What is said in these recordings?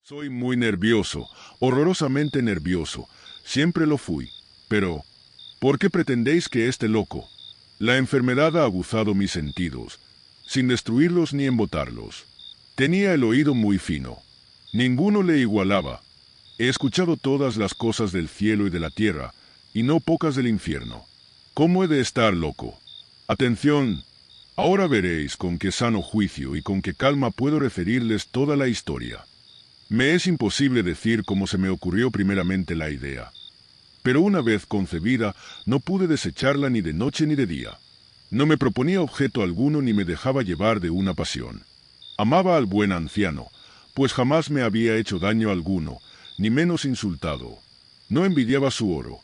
Soy muy nervioso, horrorosamente nervioso. Siempre lo fui. Pero, ¿por qué pretendéis que esté loco? La enfermedad ha aguzado mis sentidos, sin destruirlos ni embotarlos. Tenía el oído muy fino. Ninguno le igualaba. He escuchado todas las cosas del cielo y de la tierra, y no pocas del infierno. ¿Cómo he de estar loco? Atención, ahora veréis con qué sano juicio y con qué calma puedo referirles toda la historia. Me es imposible decir cómo se me ocurrió primeramente la idea. Pero una vez concebida, no pude desecharla ni de noche ni de día. No me proponía objeto alguno ni me dejaba llevar de una pasión. Amaba al buen anciano, pues jamás me había hecho daño alguno, ni menos insultado. No envidiaba su oro,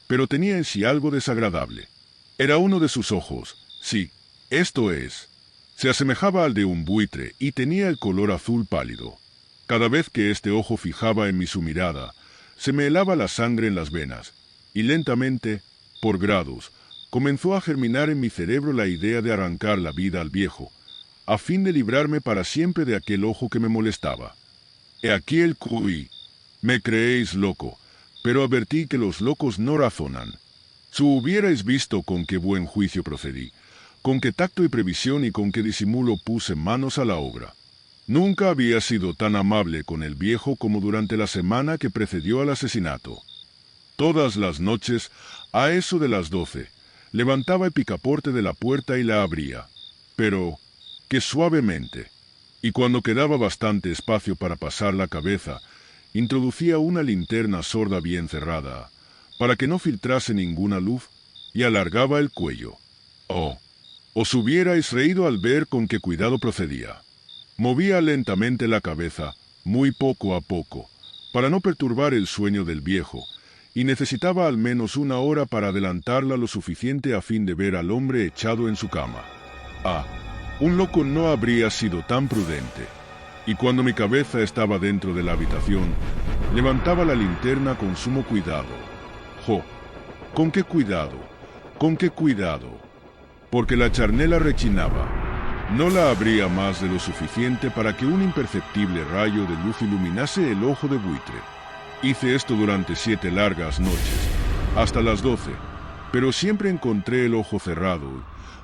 pero tenía en sí algo desagradable. Era uno de sus ojos, sí, esto es. Se asemejaba al de un buitre y tenía el color azul pálido. Cada vez que este ojo fijaba en mí su mirada, se me helaba la sangre en las venas, y lentamente, por grados, comenzó a germinar en mi cerebro la idea de arrancar la vida al viejo, a fin de librarme para siempre de aquel ojo que me molestaba. He aquí el cuy. Me creéis loco, pero advertí que los locos no razonan. Si hubierais visto con qué buen juicio procedí, con qué tacto y previsión y con qué disimulo puse manos a la obra. Nunca había sido tan amable con el viejo como durante la semana que precedió al asesinato. Todas las noches, a eso de las 12, levantaba el picaporte de la puerta y la abría, pero que suavemente, y cuando quedaba bastante espacio para pasar la cabeza, introducía una linterna sorda bien cerrada, para que no filtrase ninguna luz, y alargaba el cuello. Oh, os hubierais reído al ver con qué cuidado procedía. Movía lentamente la cabeza, muy poco a poco, para no perturbar el sueño del viejo, y necesitaba al menos una hora para adelantarla lo suficiente a fin de ver al hombre echado en su cama. Ah, un loco no habría sido tan prudente, y cuando mi cabeza estaba dentro de la habitación, levantaba la linterna con sumo cuidado. ¡Jo! ¿Con qué cuidado? ¿Con qué cuidado? Porque la charnela rechinaba. No la abría más de lo suficiente para que un imperceptible rayo de luz iluminase el ojo de buitre. Hice esto durante 7 largas noches, hasta las 12, pero siempre encontré el ojo cerrado.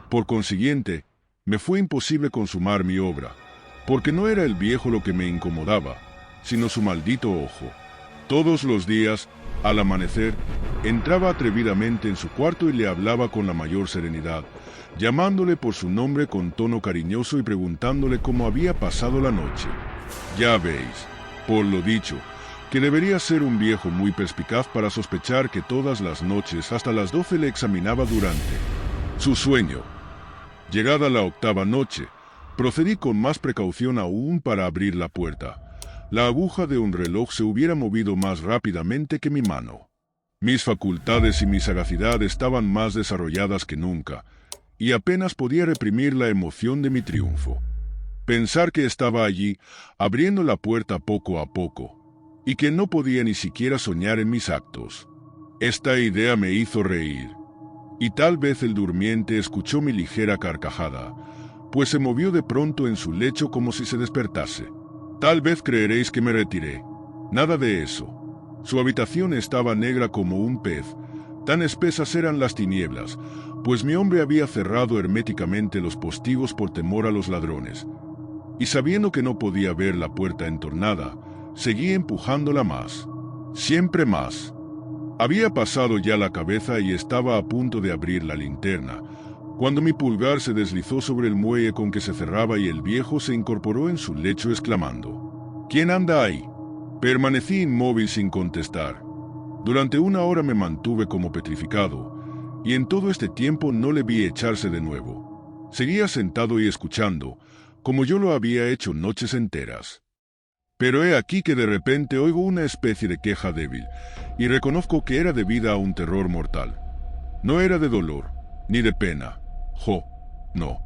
Por consiguiente, me fue imposible consumar mi obra, porque no era el viejo lo que me incomodaba, sino su maldito ojo. Todos los días, al amanecer, entraba atrevidamente en su cuarto y le hablaba con la mayor serenidad, llamándole por su nombre con tono cariñoso y preguntándole cómo había pasado la noche. Ya veis, por lo dicho, que debería ser un viejo muy perspicaz para sospechar que todas las noches hasta las 12 le examinaba durante su sueño. Llegada la 8ª noche, procedí con más precaución aún para abrir la puerta. La aguja de un reloj se hubiera movido más rápidamente que mi mano. Mis facultades y mi sagacidad estaban más desarrolladas que nunca, y apenas podía reprimir la emoción de mi triunfo. Pensar que estaba allí, abriendo la puerta poco a poco, y que no podía ni siquiera soñar en mis actos. Esta idea me hizo reír, y tal vez el durmiente escuchó mi ligera carcajada, pues se movió de pronto en su lecho como si se despertase. Tal vez creeréis que me retiré. Nada de eso. Su habitación estaba negra como un pez, tan espesas eran las tinieblas, pues mi hombre había cerrado herméticamente los postigos por temor a los ladrones, y sabiendo que no podía ver la puerta entornada, seguí empujándola más, siempre más. Había pasado ya la cabeza y estaba a punto de abrir la linterna, cuando mi pulgar se deslizó sobre el muelle con que se cerraba y el viejo se incorporó en su lecho exclamando: «¿Quién anda ahí?». Permanecí inmóvil sin contestar. Durante 1 hora me mantuve como petrificado, y en todo este tiempo no le vi echarse de nuevo. Seguía sentado y escuchando, como yo lo había hecho noches enteras. Pero he aquí que de repente oigo una especie de queja débil, y reconozco que era debida a un terror mortal. No era de dolor, ni de pena. No.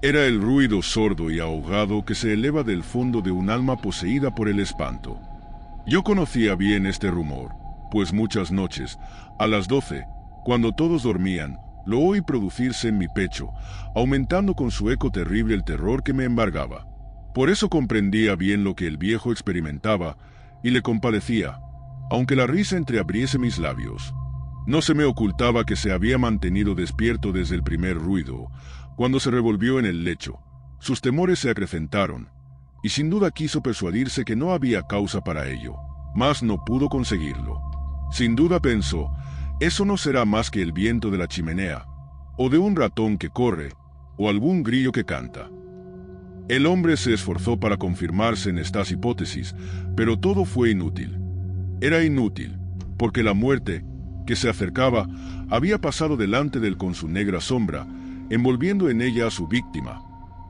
Era el ruido sordo y ahogado que se eleva del fondo de un alma poseída por el espanto. Yo conocía bien este rumor, pues muchas noches, a las 12, cuando todos dormían, lo oí producirse en mi pecho, aumentando con su eco terrible el terror que me embargaba. Por eso comprendía bien lo que el viejo experimentaba, y le compadecía, aunque la risa entreabriese mis labios. No se me ocultaba que se había mantenido despierto desde el primer ruido. Cuando se revolvió en el lecho, sus temores se acrecentaron, y sin duda quiso persuadirse que no había causa para ello, mas no pudo conseguirlo. Sin duda pensó, eso no será más que el viento de la chimenea, o de un ratón que corre, o algún grillo que canta. El hombre se esforzó para confirmarse en estas hipótesis, pero todo fue inútil. Era inútil, porque la muerte, que se acercaba, había pasado delante de él con su negra sombra, envolviendo en ella a su víctima,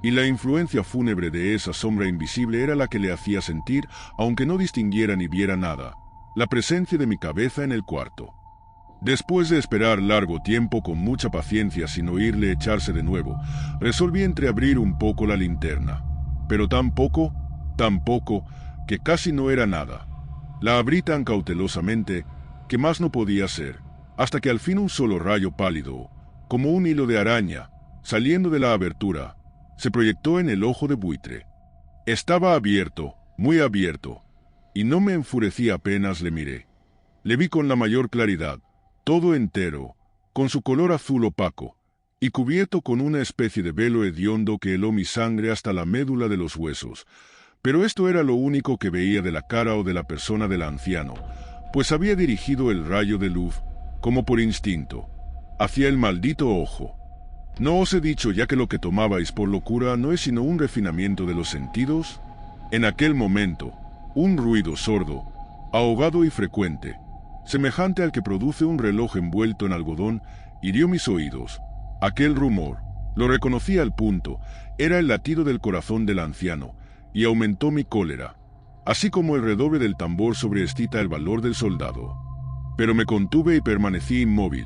y la influencia fúnebre de esa sombra invisible era la que le hacía sentir, aunque no distinguiera ni viera nada, la presencia de mi cabeza en el cuarto. Después de esperar largo tiempo con mucha paciencia sin oírle echarse de nuevo, resolví entreabrir un poco la linterna, pero tan poco, que casi no era nada. La abrí tan cautelosamente que más no podía ser, hasta que al fin un solo rayo pálido, como un hilo de araña, saliendo de la abertura, se proyectó en el ojo de buitre. Estaba abierto, muy abierto, y no me enfurecí apenas le miré. Le vi con la mayor claridad, todo entero, con su color azul opaco, y cubierto con una especie de velo hediondo que heló mi sangre hasta la médula de los huesos. Pero esto era lo único que veía de la cara o de la persona del anciano, pues había dirigido el rayo de luz, como por instinto, hacia el maldito ojo. ¿No os he dicho ya que lo que tomabais por locura no es sino un refinamiento de los sentidos? En aquel momento, un ruido sordo, ahogado y frecuente, semejante al que produce un reloj envuelto en algodón, hirió mis oídos. Aquel rumor, lo reconocí al punto, era el latido del corazón del anciano, y aumentó mi cólera, así como el redoble del tambor sobreexcita el valor del soldado. Pero me contuve y permanecí inmóvil,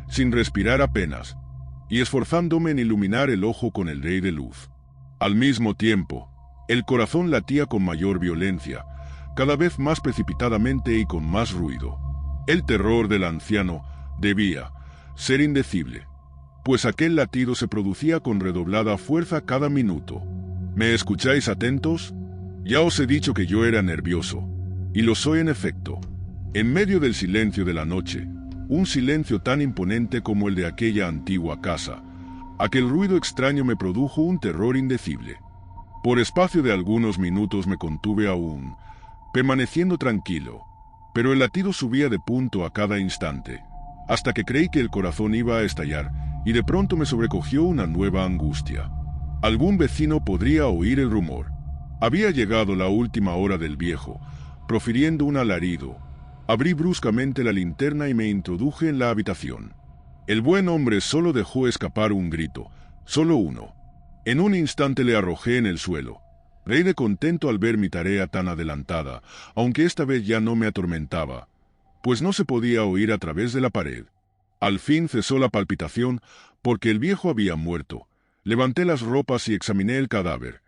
sin respirar apenas, y esforzándome en iluminar el ojo con el rey de luz. Al mismo tiempo, el corazón latía con mayor violencia, cada vez más precipitadamente y con más ruido. El terror del anciano debía ser indecible, pues aquel latido se producía con redoblada fuerza cada minuto. ¿Me escucháis atentos? Ya os he dicho que yo era nervioso, y lo soy en efecto. En medio del silencio de la noche, un silencio tan imponente como el de aquella antigua casa, aquel ruido extraño me produjo un terror indecible. Por espacio de algunos minutos me contuve aún, permaneciendo tranquilo, pero el latido subía de punto a cada instante, hasta que creí que el corazón iba a estallar, y de pronto me sobrecogió una nueva angustia. Algún vecino podría oír el rumor. Había llegado la última hora del viejo, profiriendo un alarido. Abrí bruscamente la linterna y me introduje en la habitación. El buen hombre solo dejó escapar un grito, solo uno. En un instante le arrojé en el suelo. Reí de contento al ver mi tarea tan adelantada, aunque esta vez ya no me atormentaba, pues no se podía oír a través de la pared. Al fin cesó la palpitación, porque el viejo había muerto. Levanté las ropas y examiné el cadáver.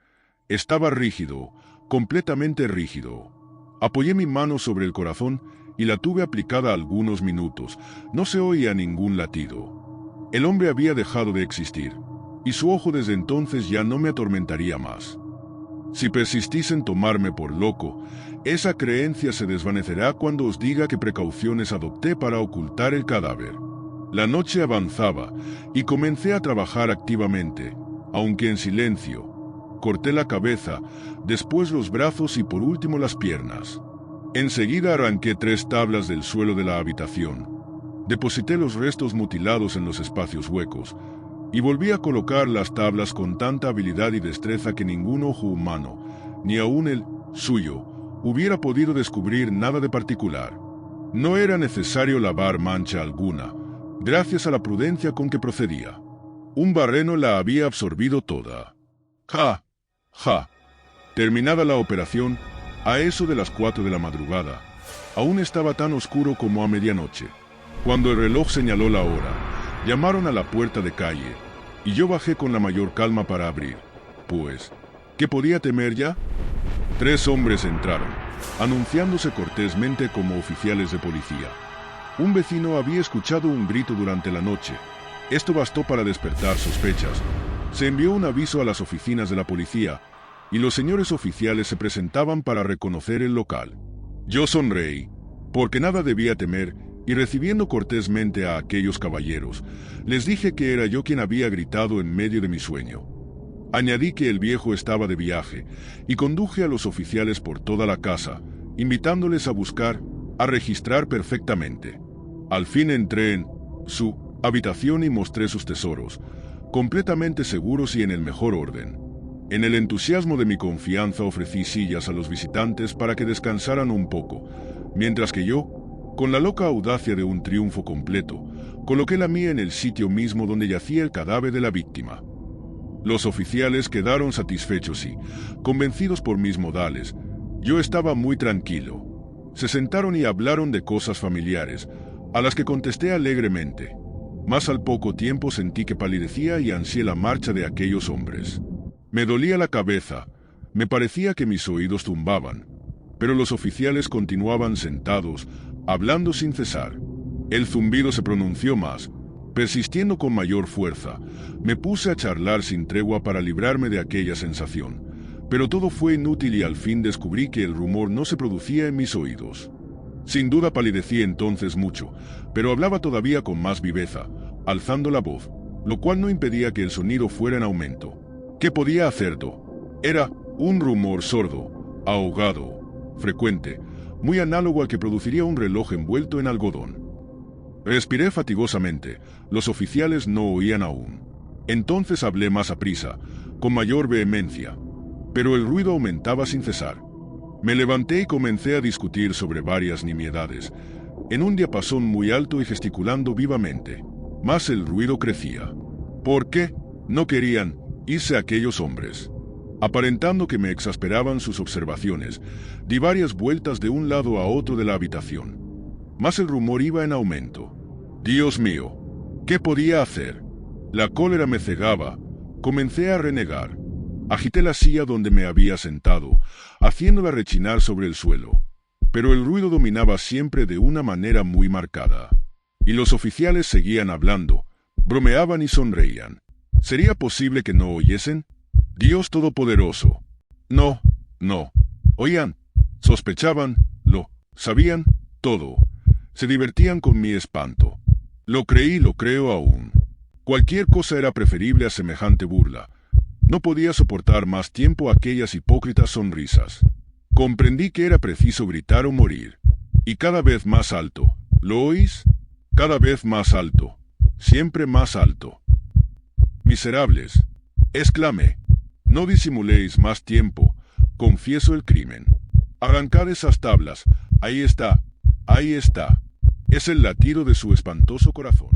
Estaba rígido, completamente rígido. Apoyé mi mano sobre el corazón y la tuve aplicada algunos minutos. No se oía ningún latido. El hombre había dejado de existir, y su ojo desde entonces ya no me atormentaría más. Si persistís en tomarme por loco, esa creencia se desvanecerá cuando os diga qué precauciones adopté para ocultar el cadáver. La noche avanzaba y comencé a trabajar activamente, aunque en silencio. Corté la cabeza, después los brazos y por último las piernas. Enseguida arranqué 3 tablas del suelo de la habitación. Deposité los restos mutilados en los espacios huecos, y volví a colocar las tablas con tanta habilidad y destreza que ningún ojo humano, ni aun el suyo, hubiera podido descubrir nada de particular. No era necesario lavar mancha alguna, gracias a la prudencia con que procedía. Un barreno la había absorbido toda. ¡Ja! ¡Ja! Terminada la operación, a eso de las 4 de la madrugada, aún estaba tan oscuro como a medianoche. Cuando el reloj señaló la hora, llamaron a la puerta de calle, y yo bajé con la mayor calma para abrir, pues, ¿qué podía temer ya? 3 hombres entraron, anunciándose cortésmente como oficiales de policía. Un vecino había escuchado un grito durante la noche. Esto bastó para despertar sospechas. Se envió un aviso a las oficinas de la policía, y los señores oficiales se presentaban para reconocer el local. Yo sonreí, porque nada debía temer, y recibiendo cortésmente a aquellos caballeros, les dije que era yo quien había gritado en medio de mi sueño. Añadí que el viejo estaba de viaje, y conduje a los oficiales por toda la casa, invitándoles a buscar, a registrar perfectamente. Al fin entré en su habitación y mostré sus tesoros, completamente seguros y en el mejor orden. En el entusiasmo de mi confianza ofrecí sillas a los visitantes para que descansaran un poco, mientras que yo, con la loca audacia de un triunfo completo, coloqué la mía en el sitio mismo donde yacía el cadáver de la víctima. Los oficiales quedaron satisfechos y, convencidos por mis modales, yo estaba muy tranquilo. Se sentaron y hablaron de cosas familiares, a las que contesté alegremente. Mas al poco tiempo sentí que palidecía y ansié la marcha de aquellos hombres. Me dolía la cabeza, me parecía que mis oídos zumbaban, pero los oficiales continuaban sentados, hablando sin cesar. El zumbido se pronunció más. Persistiendo con mayor fuerza, me puse a charlar sin tregua para librarme de aquella sensación, pero todo fue inútil y al fin descubrí que el rumor no se producía en mis oídos. Sin duda palidecí entonces mucho, pero hablaba todavía con más viveza, alzando la voz, lo cual no impedía que el sonido fuera en aumento. ¿Qué podía hacerlo? Era un rumor sordo, ahogado, frecuente, muy análogo al que produciría un reloj envuelto en algodón. Respiré fatigosamente, los oficiales no oían aún. Entonces hablé más aprisa, con mayor vehemencia, pero el ruido aumentaba sin cesar. Me levanté y comencé a discutir sobre varias nimiedades, en un diapasón muy alto y gesticulando vivamente. Mas el ruido crecía. ¿Por qué no querían irse aquellos hombres? Aparentando que me exasperaban sus observaciones, di varias vueltas de un lado a otro de la habitación. Mas el rumor iba en aumento. Dios mío, ¿qué podía hacer? La cólera me cegaba. Comencé a renegar. Agité la silla donde me había sentado, haciéndola rechinar sobre el suelo. Pero el ruido dominaba siempre de una manera muy marcada. Y los oficiales seguían hablando, bromeaban y sonreían. ¿Sería posible que no oyesen? Dios Todopoderoso. No, no. Oían, sospechaban, lo sabían, todo. Se divertían con mi espanto. Lo creí y lo creo aún. Cualquier cosa era preferible a semejante burla. No podía soportar más tiempo aquellas hipócritas sonrisas. Comprendí que era preciso gritar o morir. Y cada vez más alto. ¿Lo oís? Cada vez más alto. Siempre más alto. Miserables, exclamé. No disimuléis más tiempo. Confieso el crimen. Arrancad esas tablas. Ahí está. Ahí está. Es el latido de su espantoso corazón.